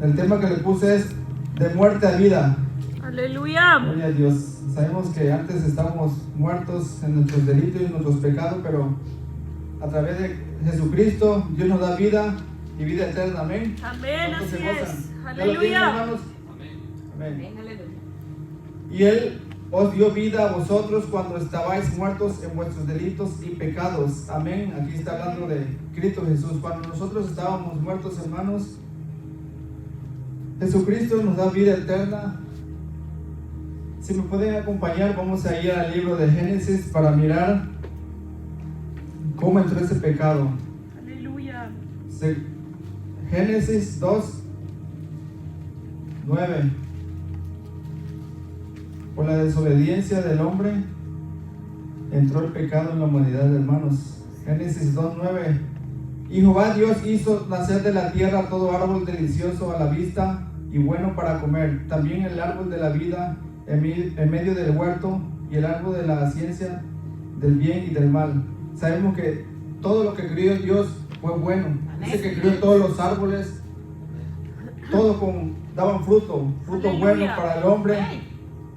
El tema que le puse es de muerte a vida. Aleluya. Gloria a Dios. Sabemos que antes estábamos muertos en nuestros delitos y en nuestros pecados, pero a través de Jesucristo Dios nos da vida y vida eterna. Amén. Amén, ¿Cuántos así se gozan? es. ¿Ya lo tienen, Aleluya. hermanos? Amén. Amén, aleluya. Y Él os dio vida a vosotros cuando estabais muertos en vuestros delitos y pecados. Amén. Aquí está hablando de Cristo Jesús. Cuando nosotros estábamos muertos, hermanos, Jesucristo nos da vida eterna. Si me pueden acompañar, vamos a ir al libro de Génesis para mirar cómo entró ese pecado. Aleluya. Génesis 2, 9. Por la desobediencia del hombre entró el pecado en la humanidad, hermanos. Génesis 2, 9. Y Jehová Dios hizo nacer de la tierra todo árbol delicioso a la vista y bueno para comer, también el árbol de la vida en medio del huerto y el árbol de la ciencia del bien y del mal. Sabemos que todo lo que crió Dios fue bueno. Dice que crió todos los árboles, todos daban fruto Aleluya. bueno para el hombre.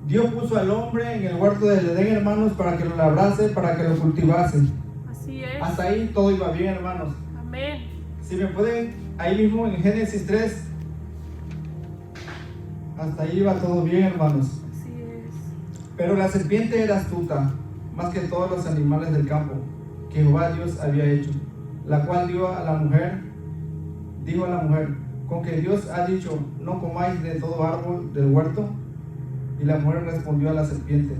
Dios puso al hombre en el huerto del Edén, hermanos, para que lo labrase, para que lo cultivase. Así es. Hasta ahí todo iba bien, hermanos. Amén. Si me pueden, ahí mismo en Génesis 3, hasta ahí iba todo bien, hermanos. Así es. Pero la serpiente era astuta, más que todos los animales del campo que Jehová Dios había hecho, la cual dijo a la mujer, con que Dios ha dicho, no comáis de todo árbol del huerto. Y la mujer respondió a la serpiente,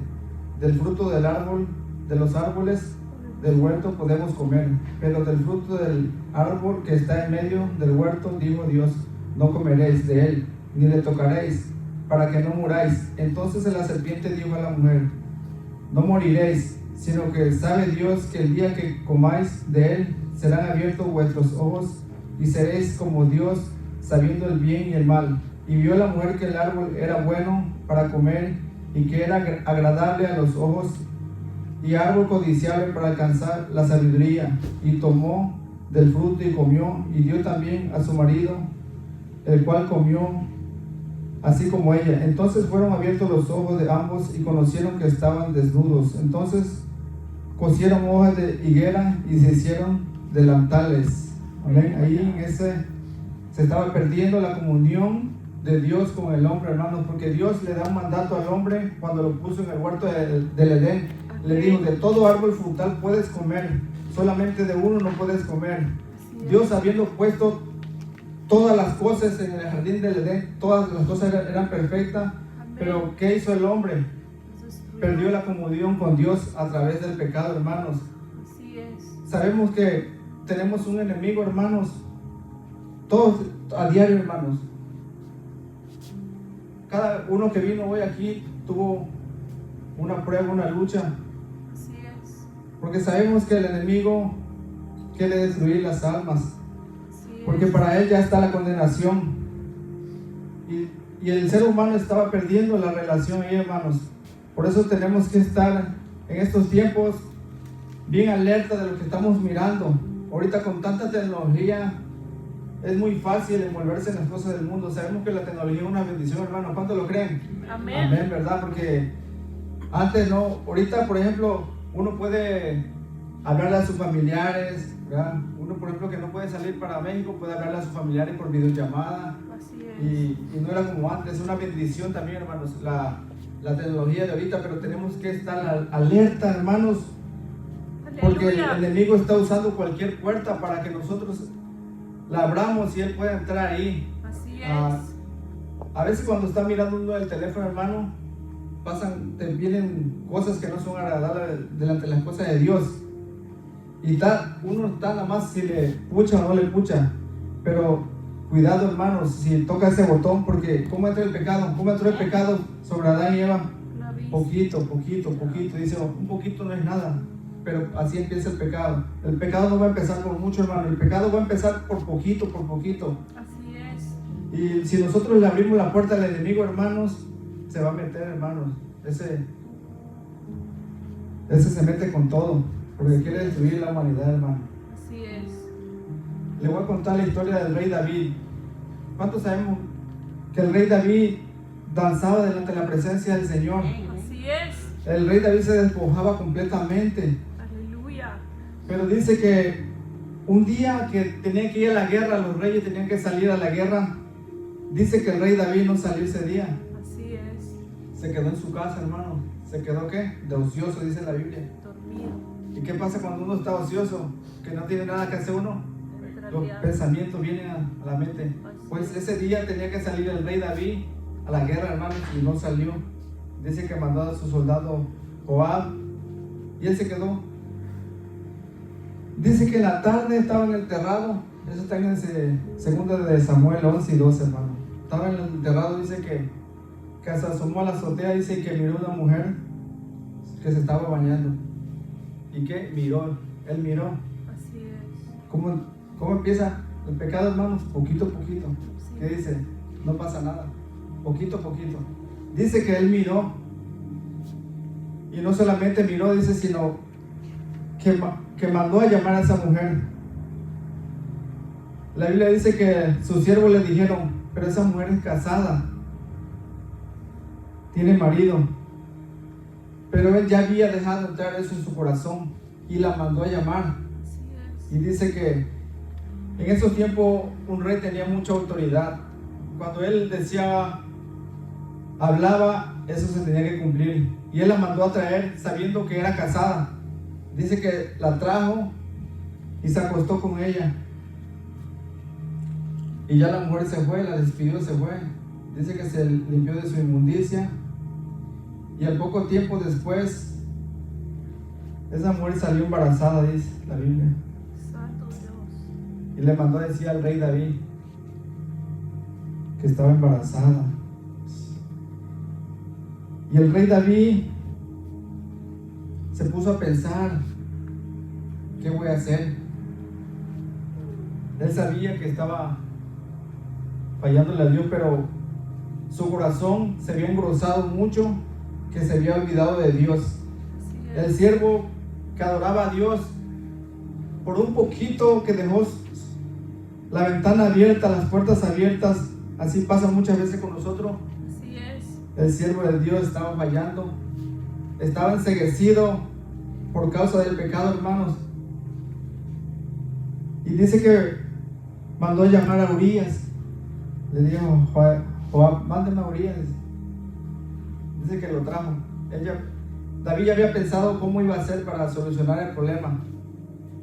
del fruto del árbol, de los árboles del huerto podemos comer, pero del fruto del árbol que está en medio del huerto, dijo Dios, no comeréis de él, ni le tocaréis, para que no muráis. Entonces la serpiente dijo a la mujer, no moriréis, sino que sabe Dios que el día que comáis de él, serán abiertos vuestros ojos, y seréis como Dios, sabiendo el bien y el mal. Y vio la mujer que el árbol era bueno para comer, y que era agradable a los ojos, y árbol codiciable para alcanzar la sabiduría, y tomó del fruto y comió, y dio también a su marido, el cual comió así como ella. Entonces fueron abiertos los ojos de ambos, y conocieron que estaban desnudos. Entonces cosieron hojas de higuera y se hicieron delantales. Amén. Ahí en ese se estaba perdiendo la comunión de Dios con el hombre, hermanos, porque Dios le da un mandato al hombre cuando lo puso en el huerto del Edén. Le dijo, de todo árbol frutal puedes comer, solamente de uno no puedes comer. Dios, habiendo puesto todas las cosas en el jardín del Edén, todas las cosas eran perfectas, pero ¿qué hizo el hombre? Perdió la comunión con Dios a través del pecado, hermanos. Así es. Sabemos que tenemos un enemigo, hermanos, todos a diario, hermanos. Cada uno que vino hoy aquí tuvo una prueba, una lucha. Así es. Porque sabemos que el enemigo quiere destruir las almas. Así es. Porque para él ya está la condenación. Y el ser humano estaba perdiendo la relación ahí, hermanos. Por eso tenemos que estar en estos tiempos bien alerta de lo que estamos mirando. Ahorita con tanta tecnología es muy fácil envolverse en las cosas del mundo. Sabemos que la tecnología es una bendición, hermano. ¿Cuánto lo creen? Amén. Amén, ¿verdad? Porque antes no. Ahorita, por ejemplo, uno puede hablarle a sus familiares, ¿verdad? Uno, por ejemplo, que no puede salir para México, puede hablarle a sus familiares por videollamada. Así es. Y no era como antes. Es una bendición también, hermanos, la tecnología de ahorita. Pero tenemos que estar alerta, hermanos, porque el Aleluya. enemigo está usando cualquier puerta para que nosotros la abramos y él pueda entrar ahí. Así es. A veces cuando está mirando uno el teléfono, hermano, te vienen cosas que no son agradables delante de las cosas de Dios. Y uno está nada más si le pucha o no le pucha. Pero cuidado, hermanos, si toca ese botón, porque ¿cómo entra el pecado? ¿Cómo entró el pecado sobre Adán y Eva? La vista. Poquito. Dice, un poquito no es nada. Pero así empieza el pecado. El pecado no va a empezar por mucho, hermano. El pecado va a empezar por poquito. Así es. Y si nosotros le abrimos la puerta al enemigo, hermanos, se va a meter, hermanos. Ese se mete con todo, porque quiere destruir la humanidad, hermano. Así es. Le voy a contar la historia del rey David, ¿Cuántos sabemos que el rey David danzaba delante de la presencia del Señor? Así es. El rey David se despojaba completamente. Aleluya. Pero dice que un día que tenía que ir a la guerra, los reyes tenían que salir a la guerra. Dice que el rey David no salió ese día. Así es. Se quedó en su casa, hermano. ¿Se quedó qué? De ocioso, dice la Biblia. Dormido. ¿Y qué pasa cuando uno está ocioso? Que no tiene nada que hacer uno. Entra Los al diablo. pensamientos vienen a la mente. Pues ese día tenía que salir el rey David a la guerra, hermano, y no salió. Dice que mandó a su soldado Joab y él se quedó. Dice que en la tarde estaba en el terrado. Eso está en el segundo de Samuel 11 y 12, hermano. Estaba en el terrado, dice que se asomó a la azotea, dice que miró una mujer que se estaba bañando. ¿Y qué? Miró, él miró. Así es. ¿Cómo empieza el pecado, hermanos? Poquito a poquito. Sí. ¿Qué dice? No pasa nada. Poquito a poquito. Dice que él miró. Y no solamente miró, dice, sino que mandó a llamar a esa mujer. La Biblia dice que sus siervos le dijeron, pero esa mujer es casada, tiene marido. Pero él ya había dejado entrar eso en su corazón y la mandó a llamar. Así es. Y dice que en esos tiempos un rey tenía mucha autoridad. Cuando él decía, hablaba, eso se tenía que cumplir. Y él la mandó a traer sabiendo que era casada. Dice que la trajo y se acostó con ella. Y ya la mujer se fue, la despidió, se fue. Dice que se limpió de su inmundicia. Y al poco tiempo después, esa mujer salió embarazada, dice la Biblia. Santo Dios. Y le mandó a decir al rey David que estaba embarazada. Y el rey David se puso a pensar, ¿qué voy a hacer? Él sabía que estaba fallándole a Dios, pero su corazón se había engrosado mucho, que se había olvidado de Dios. Así El es. siervo que adoraba a Dios, por un poquito que dejó la ventana abierta, las puertas abiertas, así pasa muchas veces con nosotros. Así es. El siervo de Dios estaba fallando, estaba enceguecido por causa del pecado, hermanos. Y dice que mandó a llamar a Urías. Le dijo, Joab, mándeme a Urías. Dice que lo trajo. David ya había pensado cómo iba a hacer para solucionar el problema.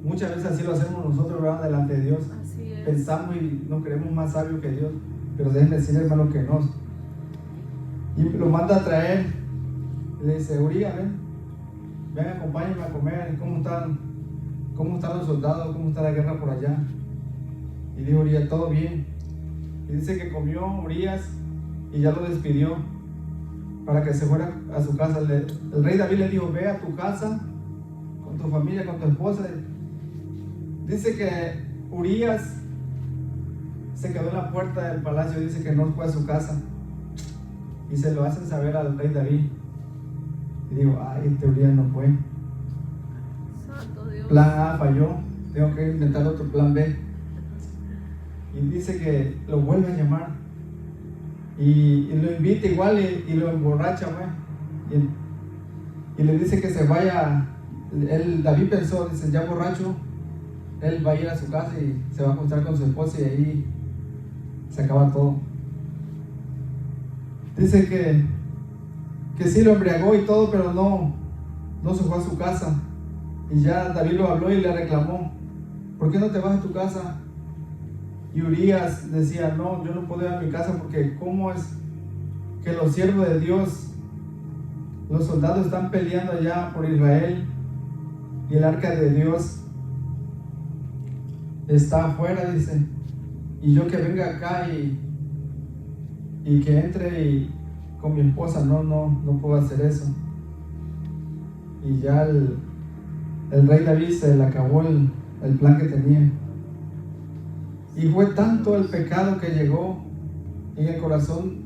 Muchas veces así lo hacemos nosotros, ¿verdad? Delante de Dios. Así es. Pensamos y nos creemos más sabios que Dios. Pero déjenme decirle, hermano, que no. Y lo manda a traer. Le dice, Urías, ven, acompáñame a comer. ¿Cómo están los soldados? ¿Cómo está la guerra por allá? Y dijo Urías, todo bien. Y dice que comió Urías y ya lo despidió para que se fuera a su casa. El rey David le dijo, ve a tu casa con tu familia, con tu esposa. Dice que Urías se quedó en la puerta del palacio, dice que no fue a su casa. Y se lo hacen saber al rey David. Y digo, ay, este Urías no fue. Santo Dios. Plan A falló, tengo que inventar otro plan B. Y dice que lo vuelve a llamar. Y lo invita igual y lo emborracha, güey. Y le dice que se vaya. David pensó, dice, ya borracho, él va a ir a su casa y se va a acostar con su esposa y ahí se acaba todo. Dice que sí lo embriagó y todo, pero no se fue a su casa. Y ya David lo habló y le reclamó, ¿por qué no te vas a tu casa? Y Urías decía, no, yo no puedo ir a mi casa porque cómo es que los siervos de Dios, los soldados están peleando allá por Israel y el arca de Dios está afuera, dice, y yo que venga acá y que entre con mi esposa, no puedo hacer eso. Y ya el rey David se le acabó el plan que tenía. Y fue tanto el pecado que llegó en el corazón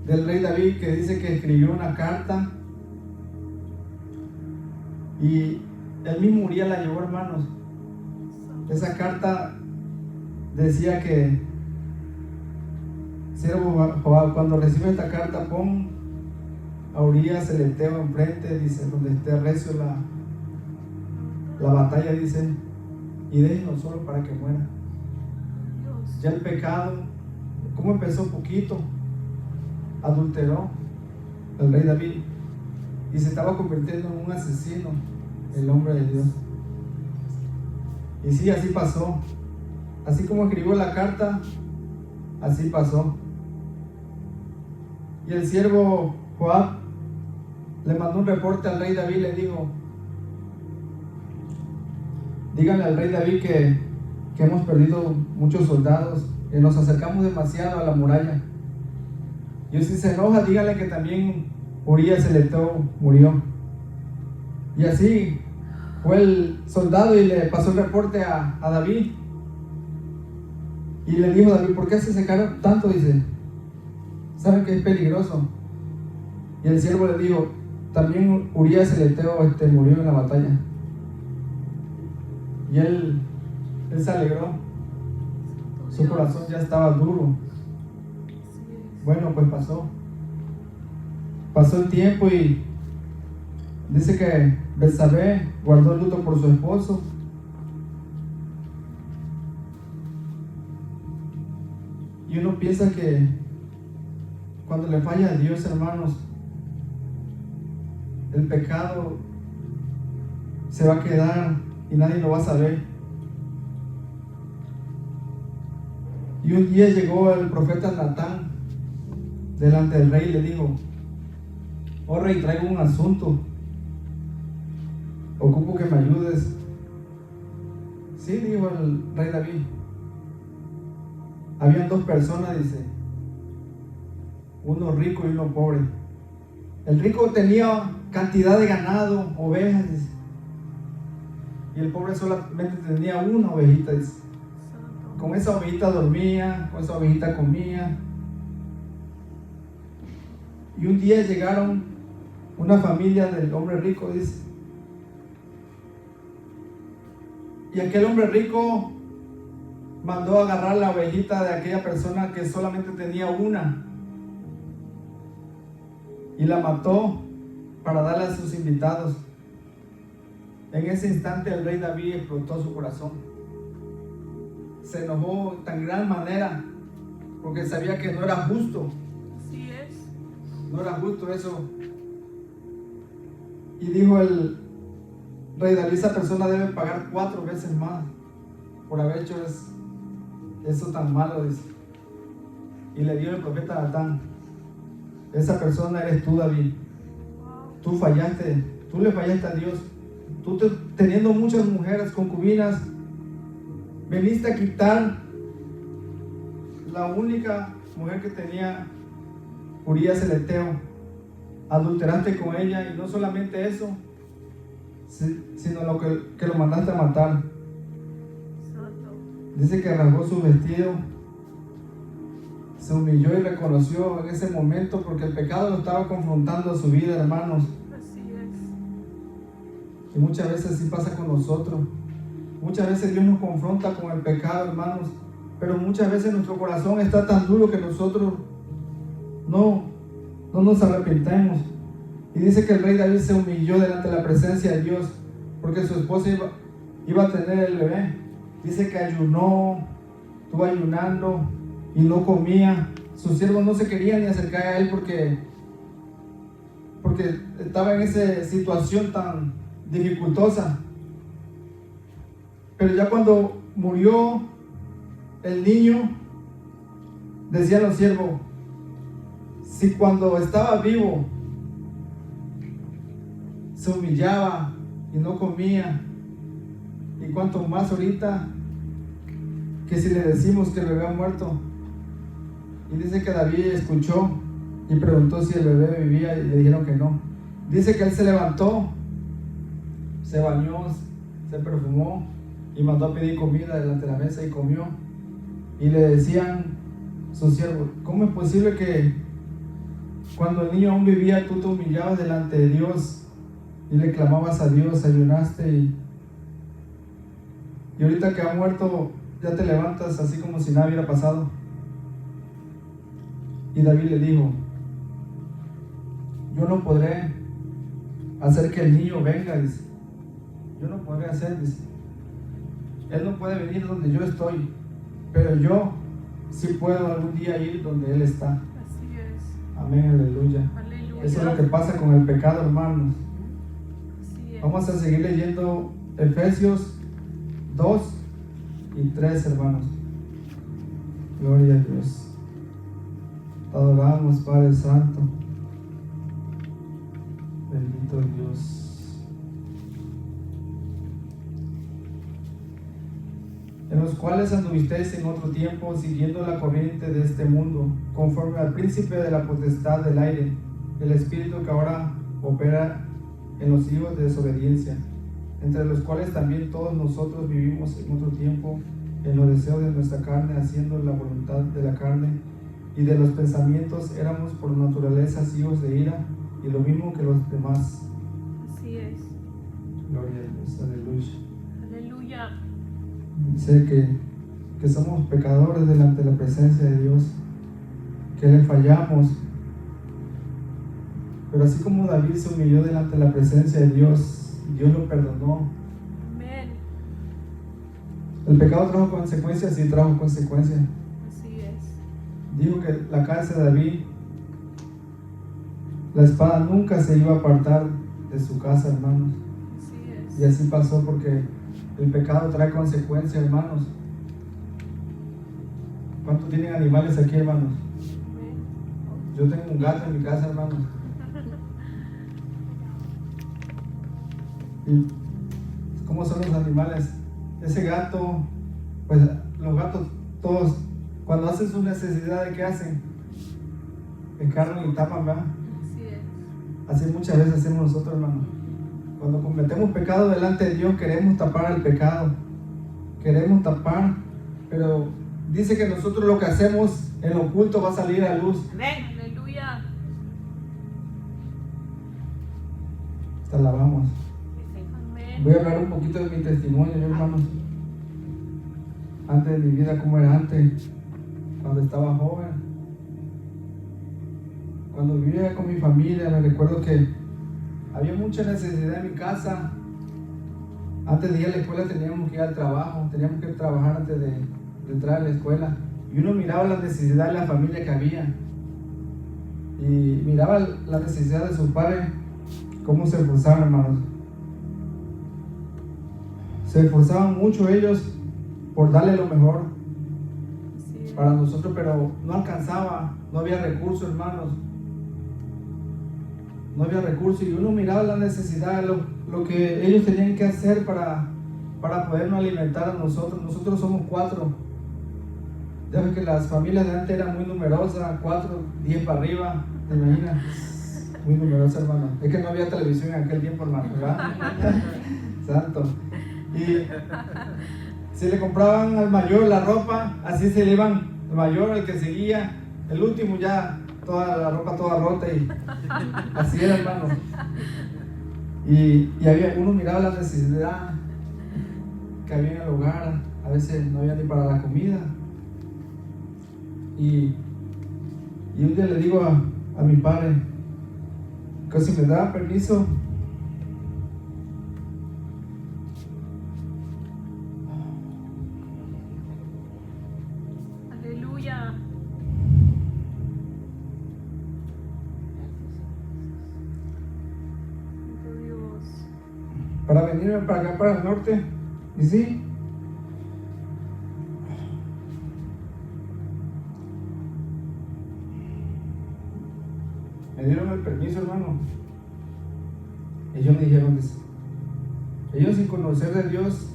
del rey David que dice que escribió una carta y el mismo Urías la llevó, hermanos. Esa carta decía que siervo Joab, cuando recibe esta carta, pon a Urías el Eteo enfrente, dice, donde esté recio la batalla, dice, y déjenlo solo para que muera. Dios. Ya el pecado, ¿cómo empezó? Poquito, adulteró el rey David y se estaba convirtiendo en un asesino, el hombre de Dios. Y sí, así pasó. Así como escribió la carta, así pasó. Y el siervo Joab le mandó un reporte al rey David y le dijo: díganle al rey David que hemos perdido muchos soldados, que nos acercamos demasiado a la muralla. Y si se enoja, díganle que también Urías el Eteo murió. Y así fue el soldado y le pasó el reporte a David. Y le dijo David: ¿por qué se secaron tanto? Dice, ¿saben que es peligroso? Y el siervo le dijo: también Urías el Eteo murió en la batalla. Y él se alegró. Su corazón ya estaba duro. Bueno, pues pasó el tiempo y dice que Betsabé guardó el luto por su esposo. Y uno piensa que cuando le falla a Dios, hermanos, el pecado se va a quedar y nadie lo va a saber. Y un día llegó el profeta Natán delante del rey y le dijo: oh rey, traigo un asunto, ocupo que me ayudes. Sí, dijo el rey David. Habían dos personas, dice, uno rico y uno pobre. El rico tenía cantidad de ganado, ovejas, dice, y el pobre solamente tenía una ovejita, dice. Con esa ovejita dormía, con esa ovejita comía. Y un día llegaron una familia del hombre rico, dice, y aquel hombre rico mandó a agarrar la ovejita de aquella persona que solamente tenía una y la mató para darle a sus invitados. En ese instante el rey David explotó su corazón. Se enojó de tan gran manera porque sabía que no era justo. Así es. No era justo eso. Y dijo el rey David: esa persona debe pagar 4 veces más por haber hecho eso tan malo, dice. Y le dio el profeta Natán: esa persona eres tú, David. Tú fallaste, tú le fallaste a Dios. Tú teniendo muchas mujeres, concubinas, veniste a quitar la única mujer que tenía Urías el Eteo. Adulteraste con ella, y no solamente eso, sino lo que lo mandaste a matar. Santo. Dice que rasgó su vestido, se humilló y reconoció en ese momento, porque el pecado lo estaba confrontando a su vida, hermanos. Así es. Y muchas veces así pasa con nosotros. Muchas veces Dios nos confronta con el pecado, hermanos, pero muchas veces nuestro corazón está tan duro que nosotros no nos arrepentemos. Y dice que el rey David se humilló delante de la presencia de Dios, porque su esposa iba a tener el bebé. Dice que ayunó, estuvo ayunando y no comía. Sus siervos no se querían ni acercar a él porque estaba en esa situación tan dificultosa. Pero ya cuando murió el niño, decían los siervos: si cuando estaba vivo se humillaba y no comía, y cuanto más ahorita, que si le decimos que el bebé ha muerto. Y dice que David escuchó y preguntó si el bebé vivía, y le dijeron que no. Dice que él se levantó, se bañó, se perfumó y mandó a pedir comida delante de la mesa y comió. Y le decían sus siervos: ¿cómo es posible que cuando el niño aún vivía tú te humillabas delante de Dios y le clamabas a Dios, ayunaste, y ahorita que ha muerto ya te levantas así como si nada hubiera pasado? Y David le dijo: yo no podré hacer que el niño venga, dice. Yo no podré hacer, dice. Él no puede venir donde yo estoy, pero yo sí puedo algún día ir donde Él está. Así es. Amén, aleluya. Aleluya. Eso es lo que pasa con el pecado, hermanos. Así es. Vamos a seguir leyendo Efesios 2 y 3, hermanos. Gloria a Dios. Te adoramos, Padre Santo. Bendito Dios. En los cuales anduvisteis en otro tiempo, siguiendo la corriente de este mundo, conforme al príncipe de la potestad del aire, el espíritu que ahora opera en los hijos de desobediencia, entre los cuales también todos nosotros vivimos en otro tiempo, en los deseos de nuestra carne, haciendo la voluntad de la carne y de los pensamientos. Éramos por naturaleza hijos de ira, y lo mismo que los demás. Así es. Gloria a Dios, aleluya. Aleluya. Sé que somos pecadores delante de la presencia de Dios, que le fallamos, pero así como David se humilló delante de la presencia de Dios, Dios lo perdonó. Amén. El pecado trajo consecuencias, sí trajo consecuencias. Así es. Dijo que la casa de David, la espada nunca se iba a apartar de su casa, hermanos. Así es. Y así pasó, porque el pecado trae consecuencias, hermanos. ¿Cuántos tienen animales aquí, hermanos? Amén. Yo tengo un gato en mi casa, hermanos. ¿Y cómo son los animales? Ese gato, pues los gatos todos, cuando hacen su necesidad, ¿de qué hacen? Escarban y tapan, ¿verdad? Así es. Así muchas veces hacemos nosotros, hermanos. Cuando cometemos pecado delante de Dios, queremos tapar el pecado. Queremos tapar, pero dice que nosotros lo que hacemos en lo oculto va a salir a luz. Amén. Aleluya. Te alabamos. Amén. Voy a hablar un poquito de mi testimonio, hermanos. Antes de mi vida, cómo era antes, cuando estaba joven. Cuando vivía con mi familia, me recuerdo que había mucha necesidad en mi casa. Antes de ir a la escuela teníamos que ir al trabajo, teníamos que trabajar antes de entrar a la escuela. Y uno miraba la necesidad de la familia que había. Y miraba la necesidad de sus padres, cómo se esforzaban, hermanos. Se esforzaban mucho ellos por darle lo mejor Así es. para nosotros, pero no alcanzaba, no había recursos, hermanos. No había recursos, y uno miraba la necesidad, lo que ellos tenían que hacer para podernos alimentar a nosotros. Nosotros somos 4. Ya ves que las familias de antes eran muy numerosas, 4, 10 para arriba, ¿te imaginas? Muy numerosas, hermano. Es que no había televisión en aquel tiempo, hermano, ¿verdad? Santo. Y si le compraban al mayor la ropa, así se le iban el mayor, el que seguía, el último ya toda la ropa toda rota, y así era, hermano. Y había, uno miraba la necesidad que había en el hogar. A veces no había ni para la comida. Y un día le digo a mi padre que si me daba permiso, Aleluya. Santo Dios. para venirme para acá, para el norte. Y sí, me dieron el permiso, hermano. Ellos me dijeron, dice, ellos sin conocer de Dios,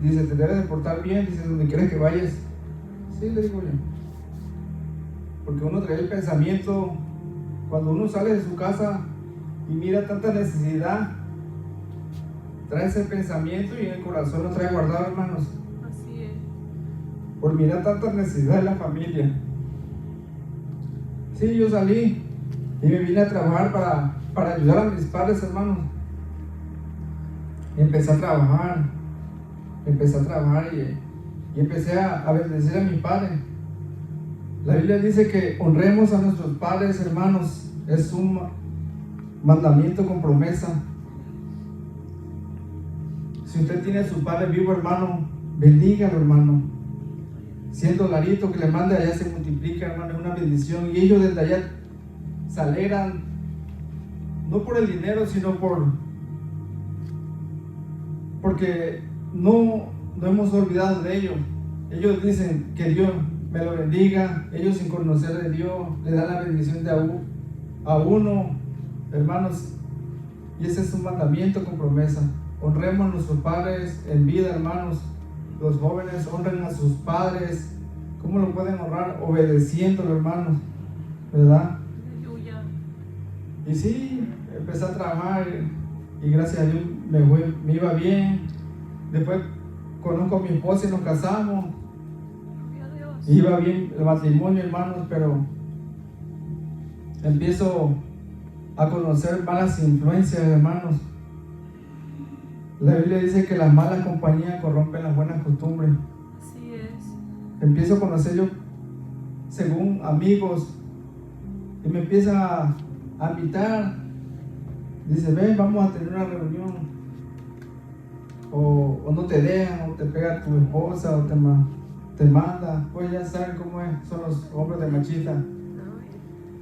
dice, te debes de portar bien, dice, donde quieras que vayas. Sí, le digo yo. Porque uno trae el pensamiento, cuando uno sale de su casa y mira tanta necesidad, trae ese pensamiento y en el corazón lo trae guardado, hermanos. Así es. Por mirar tanta necesidad de la familia. Sí, yo salí y me vine a trabajar para ayudar a mis padres, hermanos. Y empecé a trabajar y empecé a bendecir a mi padre. La Biblia dice que honremos a nuestros padres, hermanos. Es un mandamiento con promesa. Si usted tiene a su padre vivo, hermano, bendígalo, hermano. $100 que le mande allá se multiplica, hermano, es una bendición. Y ellos desde allá se alegran, no por el dinero, sino porque no hemos olvidado de ellos. Ellos dicen que Dios me lo bendiga. Ellos, sin conocer de Dios, le dan la bendición a uno, hermanos. Y ese es un mandamiento con promesa. Honremos a nuestros padres en vida, hermanos. Los jóvenes honren a sus padres. ¿Cómo lo pueden honrar? Obedeciéndolo, hermanos, ¿verdad? Aleluya. Y sí, empecé a trabajar y gracias a Dios me iba bien. Después conozco a mi esposa y nos casamos. Gloria a Dios. Iba bien el matrimonio, hermanos, pero empiezo a conocer malas influencias, hermanos. La Biblia dice que las malas compañías corrompen las buenas costumbres. Así es. Empiezo a conocer yo según amigos y me empieza a invitar. Dice, ven, vamos a tener una reunión. O no te dejan, o te pega tu esposa, o te manda. Pues ya saben cómo son los hombres de machista.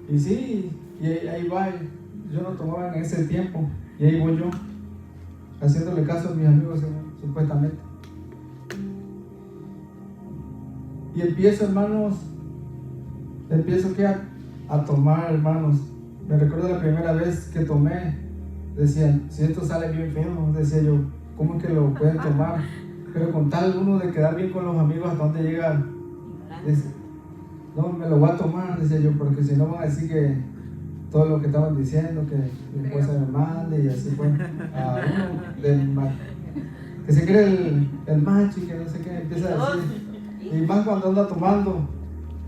Y sí, y ahí va. Yo no tomaba en ese tiempo. Y ahí voy yo, haciéndole caso a mis amigos, supuestamente. Y empiezo, hermanos, a tomar, hermanos. Me recuerdo la primera vez que tomé, decían, si esto sale bien feo, decía yo, ¿cómo es que lo pueden tomar? Pero con tal uno de quedar bien con los amigos, ¿hasta dónde llega? Dice, no, me lo voy a tomar, decía yo, porque si no van a decir que todo lo que estaban diciendo, que mi esposa me mande y así pues, a uno que se cree el macho y que no sé qué, empieza a decir. Y más cuando anda tomando,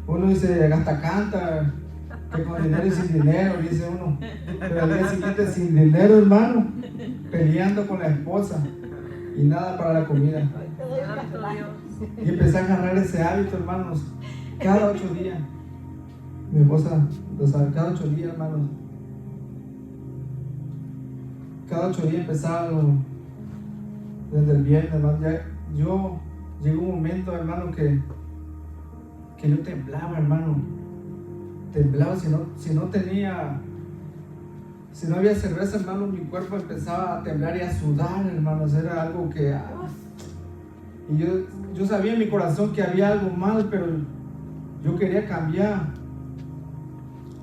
uno dice, hasta canta, que con dinero y sin dinero, dice uno. Pero al día siguiente sin dinero, hermano, peleando con la esposa y nada para la comida. Santo Dios. Y empecé a agarrar ese hábito, hermanos, cada 8 días. Mi esposa lo sabe, cada 8 días, hermanos. Cada 8 días empezaba desde el viernes, hermano. Yo llegó un momento, hermano, que yo temblaba, hermano. Temblaba, si no había cerveza, hermano, mi cuerpo empezaba a temblar y a sudar, hermanos. Era algo que... Y yo sabía en mi corazón que había algo mal, pero yo quería cambiar.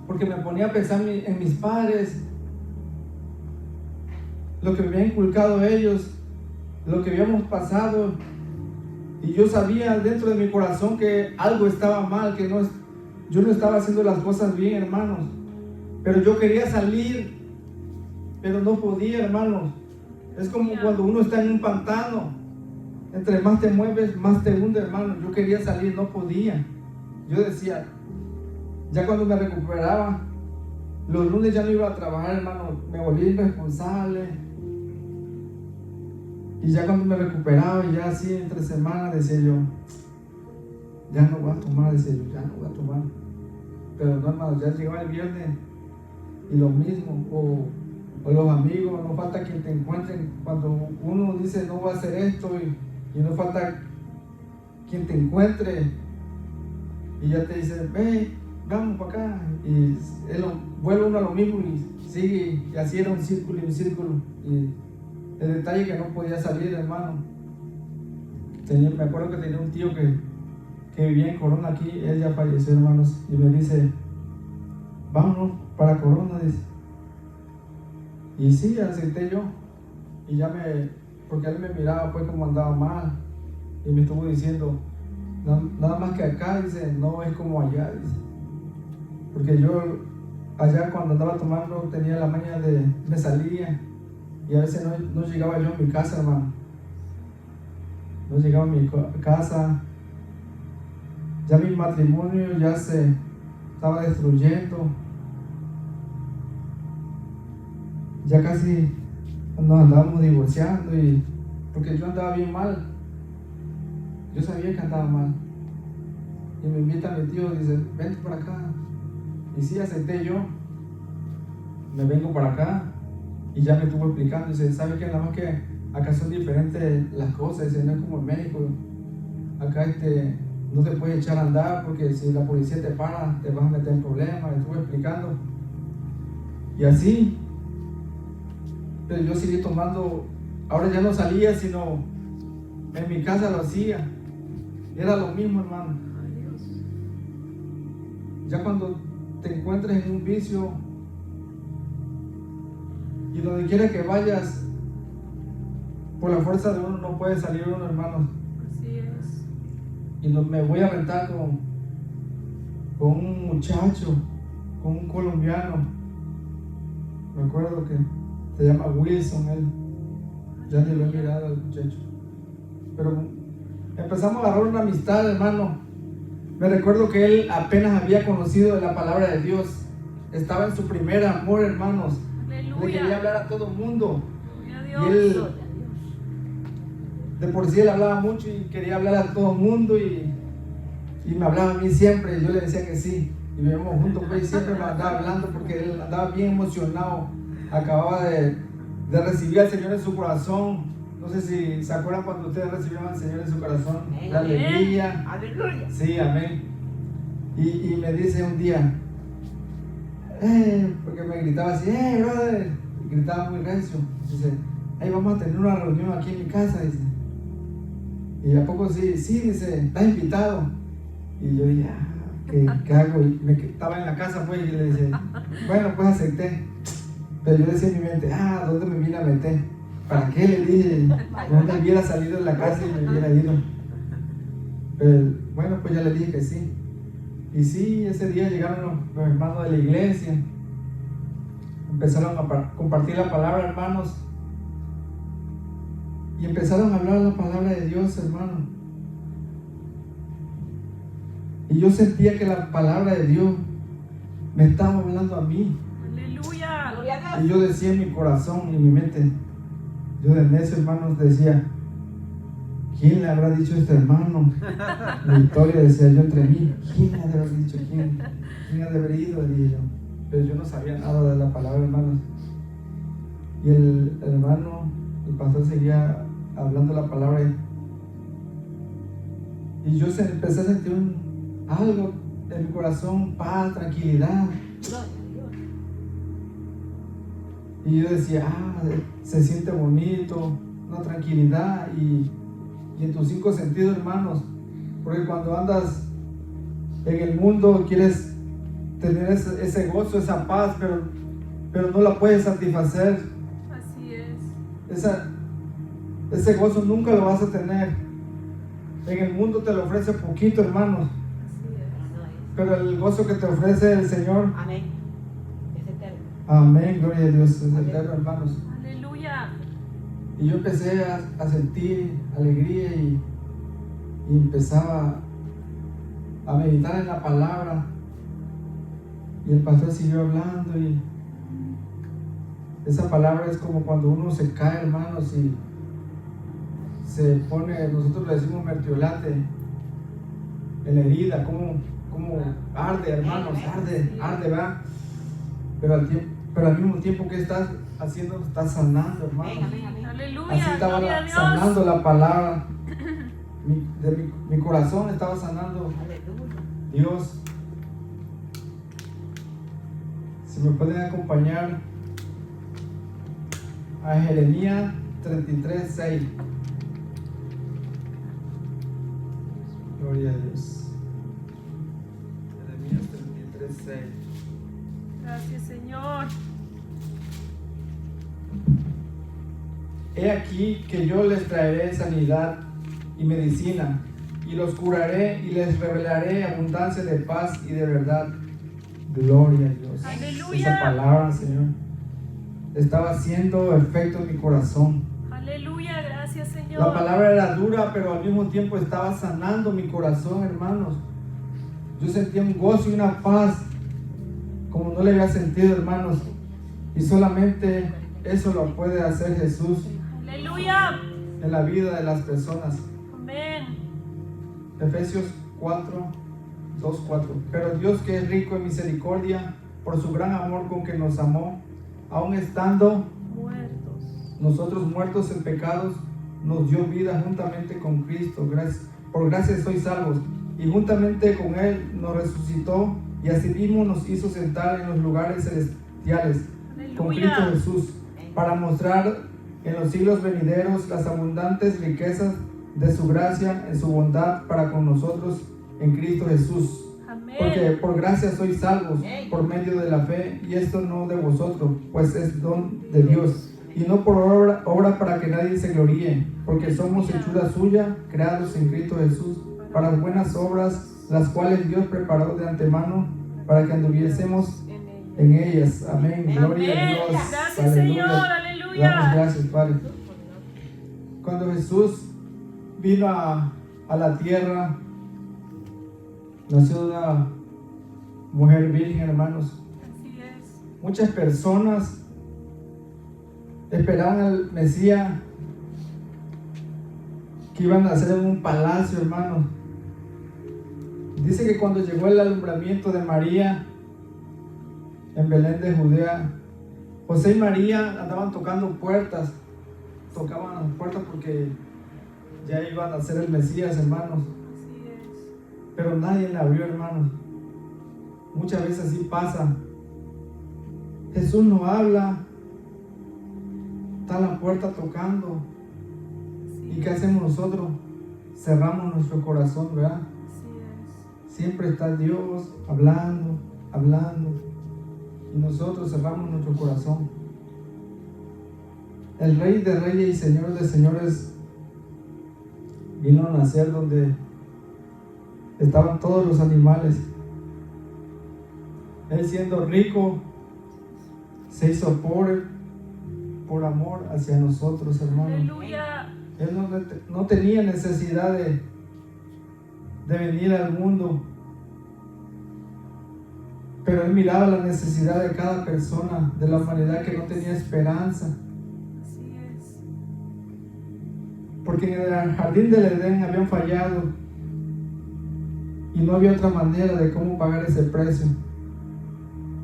Porque me ponía a pensar en mis padres, lo que me habían inculcado ellos, lo que habíamos pasado. Y yo sabía dentro de mi corazón que algo estaba mal, que yo no estaba haciendo las cosas bien, hermanos. Pero yo quería salir, pero no podía, hermanos. Es como cuando uno está en un pantano. Entre más te mueves, más te hunde, hermano. Yo quería salir, no podía. Yo decía, ya cuando me recuperaba, los lunes ya no iba a trabajar, hermano. Me volví irresponsable. Y ya cuando me recuperaba, ya así entre semanas, decía yo, ya no voy a tomar, decía yo, ya no voy a tomar. Pero no, hermano, ya llegaba el viernes y lo mismo, o los amigos, no falta quien te encuentren. Cuando uno dice no voy a hacer esto y no falta quien te encuentre y ya te dice, ve, vamos para acá. Y vuelve uno a lo mismo y sigue, y así era un círculo y un círculo. Y el detalle que no podía salir, hermano. Me acuerdo que tenía un tío que vivía en Corona aquí, él ya falleció, hermanos, y me dice, vámonos para Corona, dice. Y sí, acepté yo. Y porque él me miraba pues como andaba mal, y me estuvo diciendo, nada más que acá, dice, no es como allá, dice. Porque yo allá cuando andaba tomando tenía la maña me salía. Y a veces no llegaba yo a mi casa, hermano. No llegaba a mi casa. Ya mi matrimonio ya se estaba destruyendo. Ya casi nos andábamos divorciando porque yo andaba bien mal. Yo sabía que andaba mal. Y me invita mi tío y dice, vente para acá. Y sí, acepté yo. Me vengo para acá. Y ya me estuvo explicando. Dice, ¿sabe qué? Nada más que acá son diferentes las cosas. Dice, no es como en México. Acá no te puedes echar a andar porque si la policía te para, te vas a meter en problemas. Me estuvo explicando. Y así. Pero yo seguí tomando. Ahora ya no salía, sino en mi casa lo hacía. Era lo mismo, hermano. Ay, Dios. Ya cuando te encuentres en un vicio y donde quiera que vayas, por la fuerza de uno no puede salir uno, hermano. Así es. Y me voy a rentar con un muchacho, con un colombiano. Me acuerdo que se llama Wilson, él. Ya ni lo he mirado al muchacho. Pero empezamos a agarrar una amistad, hermano. Me recuerdo que él apenas había conocido la palabra de Dios. Estaba en su primer amor, hermanos. Aleluya. Le quería hablar a todo el mundo. Gloria a Y Dios. él, de por sí él hablaba mucho y quería hablar a todo el mundo y me hablaba a mí siempre. Y yo le decía que sí. Y vivíamos juntos, pues, y siempre me andaba hablando porque él andaba bien emocionado. Acababa de recibir al Señor en su corazón. No sé si se acuerdan cuando ustedes recibieron al Señor en su corazón. Amén. La alegría. Aleluya. Sí, amén. Y me dice un día, porque me gritaba así, brother. Y gritaba muy recio. Dice, vamos a tener una reunión aquí en mi casa, dice. Y a poco sí, dice, estás invitado. Y yo dije, ¿qué hago? Y estaba en la casa, pues, y le dije, bueno, pues acepté. Pero yo decía en mi mente, ¿dónde me vine a meter? ¿Para qué? Le dije, ¿dónde hubiera salido de la casa y me hubiera ido? Pero bueno, pues ya le dije que sí. Y sí, ese día llegaron los hermanos de la iglesia. Empezaron a compartir la palabra, hermanos. Y empezaron a hablar la palabra de Dios, hermano. Y yo sentía que la palabra de Dios me estaba hablando a mí. Aleluya. Gloria a Y Dios. yo decía en mi corazón y en mi mente, yo de necio, hermanos, decía, ¿quién le habrá dicho a este hermano? Victoria, decía yo entre mí, ¿quién le habrá dicho? ¿Quién ha de haber ido? Dije yo. Pero yo no sabía nada de la palabra, hermanos. Y el hermano, el pastor, seguía hablando la palabra. Y yo empecé a sentir algo en mi corazón, paz, tranquilidad. Gloria a Dios. Y yo decía, se siente bonito, una tranquilidad y en tus 5 sentidos, hermanos. Porque cuando andas en el mundo quieres tener ese gozo, esa paz, pero no la puedes satisfacer. Así es. Ese gozo nunca lo vas a tener. En el mundo te lo ofrece poquito, hermanos. Así es. Pero el gozo que te ofrece el Señor, Amén. Es eterno. amén, gloria a Dios, es eterno, hermanos. Aleluya. Y yo empecé a sentir alegría y empezaba a meditar en la palabra. Y el pastor siguió hablando y esa palabra es como cuando uno se cae, hermanos, y se pone, nosotros le decimos mertiolate en la herida, como arde, hermanos, arde, ¿verdad? Pero al mismo tiempo que estás haciendo, estás sanando, hermanos. Amén, amén, amén. Aleluya. Así estaba Gloria a Dios. sanando la palabra. Mi corazón estaba sanando. Aleluya. Dios, si me pueden acompañar a Jeremías 33:6. Gloria a Dios. Jeremías 33:6. Gracias, Señor. He aquí que yo les traeré sanidad y medicina, y los curaré y les revelaré abundancia de paz y de verdad. Gloria a Dios. Aleluya. Esa palabra, Señor, estaba haciendo efecto en mi corazón. Aleluya. Gracias, Señor. La palabra era dura, pero al mismo tiempo estaba sanando mi corazón, hermanos. Yo sentía un gozo y una paz como no le había sentido, hermanos. Y solamente eso lo puede hacer Jesús Aleluya. en la vida de las personas. Amén. Efesios 4, 2, 4. Pero Dios, que es rico en misericordia, por su gran amor con que nos amó, aun estando Muertos. nosotros muertos en pecados, nos dio vida juntamente con Cristo. Por gracia sois salvos. Y juntamente con Él nos resucitó y asimismo nos hizo sentar en los lugares celestiales con Cristo Aleluya. Jesús, para mostrar en los siglos venideros las abundantes riquezas de su gracia en su bondad para con nosotros en Cristo Jesús. Porque Amén. por gracia sois salvos por medio de la fe, y esto no de vosotros, pues es don de Dios, y no por obra para que nadie se gloríe, porque somos hechura suya, creados en Cristo Jesús, para buenas obras, las cuales Dios preparó de antemano para que anduviésemos en ellas. Amén. Gloria a Dios. Gracias, Señor. Damos Aleluya. gracias, Padre. Cuando Jesús vino a la tierra, nació de una mujer virgen, hermanos. Así es. Muchas personas esperaban al Mesías que iban a nacer en un palacio, hermanos. Dice que cuando llegó el alumbramiento de María en Belén de Judea, José y María andaban tocando puertas, tocaban las puertas porque ya iba a nacer el Mesías, hermanos. Así es. Pero nadie le abrió, hermanos. Muchas veces así pasa. Jesús no habla, está la puerta tocando. ¿Y qué hacemos nosotros? Cerramos nuestro corazón, ¿verdad? Así es. Siempre está Dios hablando, hablando, y nosotros cerramos nuestro corazón. El Rey de Reyes y Señor de Señores vino a nacer donde estaban todos los animales. Él, siendo rico, se hizo pobre por amor hacia nosotros, hermanos. Aleluya. Él no tenía necesidad de venir al mundo, pero Él miraba la necesidad de cada persona, de la humanidad que no tenía esperanza. Así es. Porque en el jardín del Edén habían fallado y no había otra manera de cómo pagar ese precio.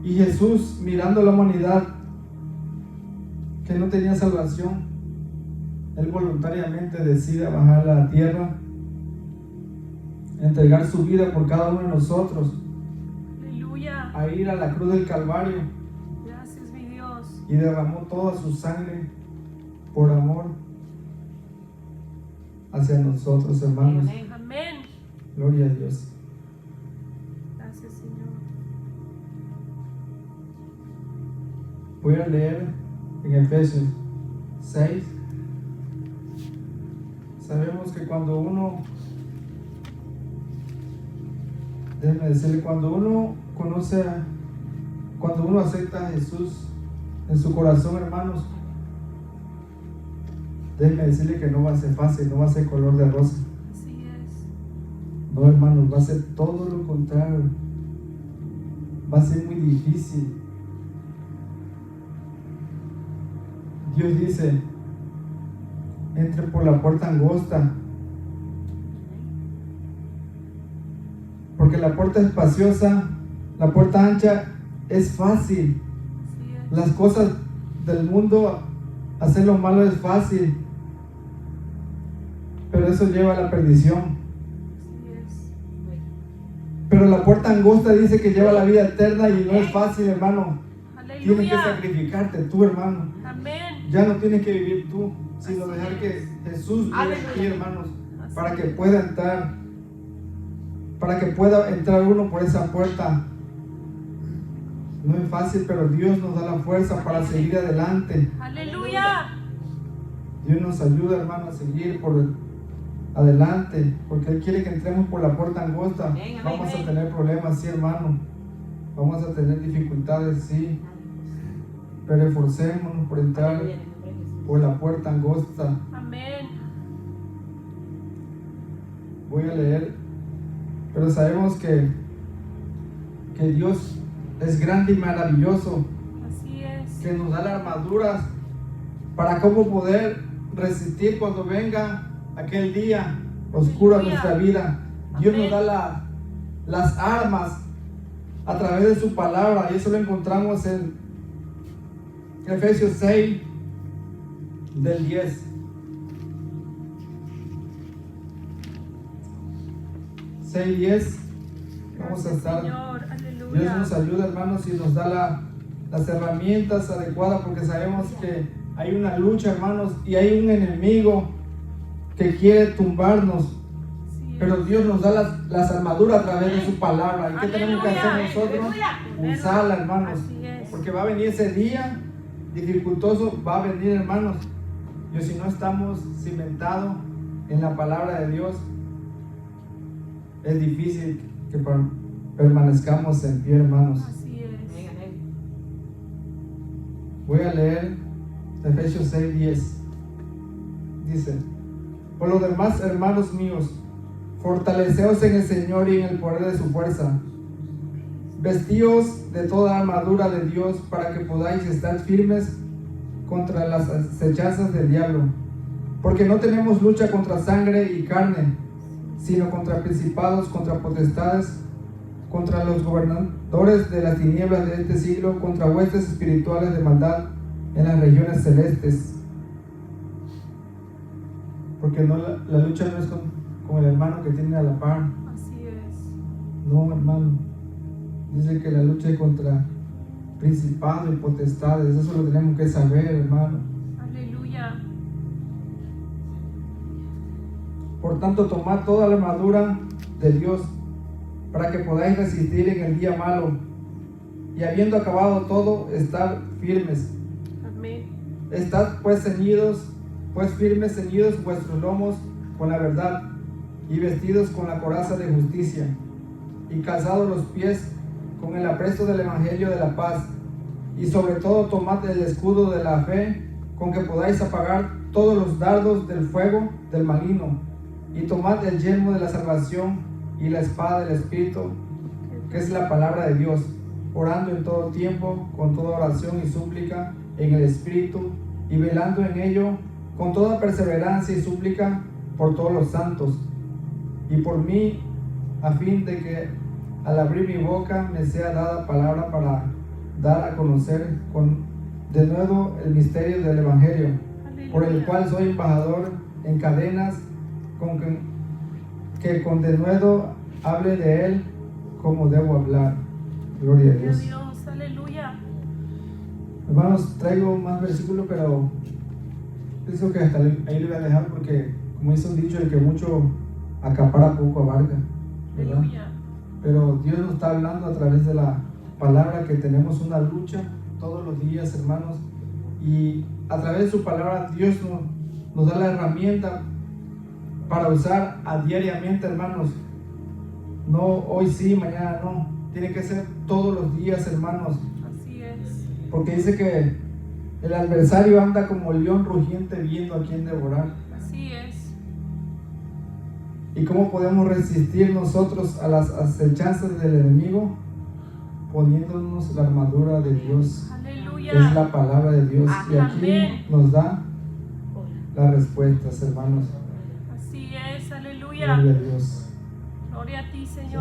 Y Jesús, mirando a la humanidad que no tenía salvación, Él voluntariamente decide bajar a la tierra, entregar su vida por cada uno de nosotros, Aleluya. a ir a la cruz del Calvario, Gracias, mi Dios. y derramó toda su sangre por amor hacia nosotros, hermanos. Amén. Amén. Gloria a Dios. Gracias, Señor. Voy a leer en Efesios 6. Sabemos que cuando uno, déjeme decirle, cuando uno acepta a Jesús en su corazón, hermanos, déjeme decirle que no va a ser fácil, no va a ser color de rosa. Así es. No, hermanos, va a ser todo lo contrario. Va a ser muy difícil. Dios dice: entre por la puerta angosta, porque la puerta espaciosa, la puerta ancha es fácil. Así es. Las cosas del mundo, hacer lo malo es fácil, pero eso lleva a la perdición. Así es. Pero la puerta angosta dice que lleva a la vida eterna, y no es fácil, hermano. Tienes que Aleluya. sacrificarte tú, hermano. Amén. Ya no tienes que vivir tú, sino dejar que Jesús viva en ti, hermanos, Así para que es. pueda entrar uno por esa puerta. No es fácil, pero Dios nos da la fuerza para seguir adelante. Aleluya. Dios nos ayuda, hermano, a seguir por adelante, porque Él quiere que entremos por la puerta angosta. Amén, amén, Vamos a amén. tener problemas, sí, hermano. Vamos a tener dificultades, sí, pero esforcémonos por entrar Aleluya, en el nombre de Jesús. por la puerta angosta. Amén. Voy a leer, pero sabemos que Dios es grande y maravilloso, Así es. que nos da las armaduras para cómo poder resistir cuando venga aquel día oscuro a Aleluya. nuestra vida. Dios nos Amén. da las armas a través de su palabra, y eso lo encontramos en Efesios 6 del 10. 6:10. Vamos a estar. Señor, Dios nos aleluya. ayuda, hermanos, y nos da las herramientas adecuadas, porque sabemos que hay una lucha, hermanos, y hay un enemigo que quiere tumbarnos, Así pero es. Dios nos da las armaduras a través de su palabra. ¿Y qué tenemos que hacer Aleluya. nosotros? Aleluya. Usarla, hermanos, Así es. porque va a venir ese día dificultoso, va a venir, hermanos. Y si no estamos cimentados en la palabra de Dios, es difícil que permanezcamos en pie, hermanos. Así es. Amén, amén. Voy a leer Efesios 6:10. Dice: por lo demás, hermanos míos, fortaleceos en el Señor y en el poder de su fuerza. Vestíos de toda armadura de Dios para que podáis estar firmes contra las acechanzas del diablo. Porque no tenemos lucha contra sangre y carne, sino contra principados, contra potestades, contra los gobernadores de las tinieblas de este siglo, contra huestes espirituales de maldad en las regiones celestes. Porque no, la lucha no es con el hermano que tiene a la par. Así es. No, hermano. Dice que la lucha es contra principados y potestades. Eso lo tenemos que saber, hermano. Aleluya. Por tanto, tomad toda la armadura de Dios para que podáis resistir en el día malo, y habiendo acabado todo, estar firmes. Amén. Estad pues firmes, ceñidos vuestros lomos con la verdad, y vestidos con la coraza de justicia, y calzados los pies con el apresto del evangelio de la paz, y sobre todo tomad el escudo de la fe, con que podáis apagar todos los dardos del fuego del maligno, y tomad el yelmo de la salvación y la espada del Espíritu, que es la palabra de Dios, orando en todo tiempo con toda oración y súplica en el Espíritu, y velando en ello con toda perseverancia y súplica por todos los santos, y por mí, a fin de que al abrir mi boca me sea dada palabra para dar a conocer de nuevo el misterio del Evangelio, por el cual soy embajador en cadenas, que con denuedo hable de él como debo hablar. Gloria a Gloria a Dios. Dios. Aleluya. Hermanos, traigo más versículos, pero pienso que hasta ahí lo voy a dejar, porque como dice un dicho, el que mucho acapara poco abarca, ¿verdad? Aleluya. Pero Dios nos está hablando a través de la palabra, que tenemos una lucha todos los días, hermanos, y a través de su palabra Dios nos da la herramienta para usar diariamente, hermanos. No hoy sí, mañana no. Tiene que ser todos los días, hermanos, Así es. porque dice que el adversario anda como león rugiente viendo a quién devorar. Así es. ¿Y cómo podemos resistir nosotros a las acechanzas del enemigo? Poniéndonos la armadura de Dios, Aleluya. que es la palabra de Dios. Y aquí Amén. nos da las respuestas, hermanos. Así es. Gloria a Aleluya. Dios. Gloria a ti, Señor.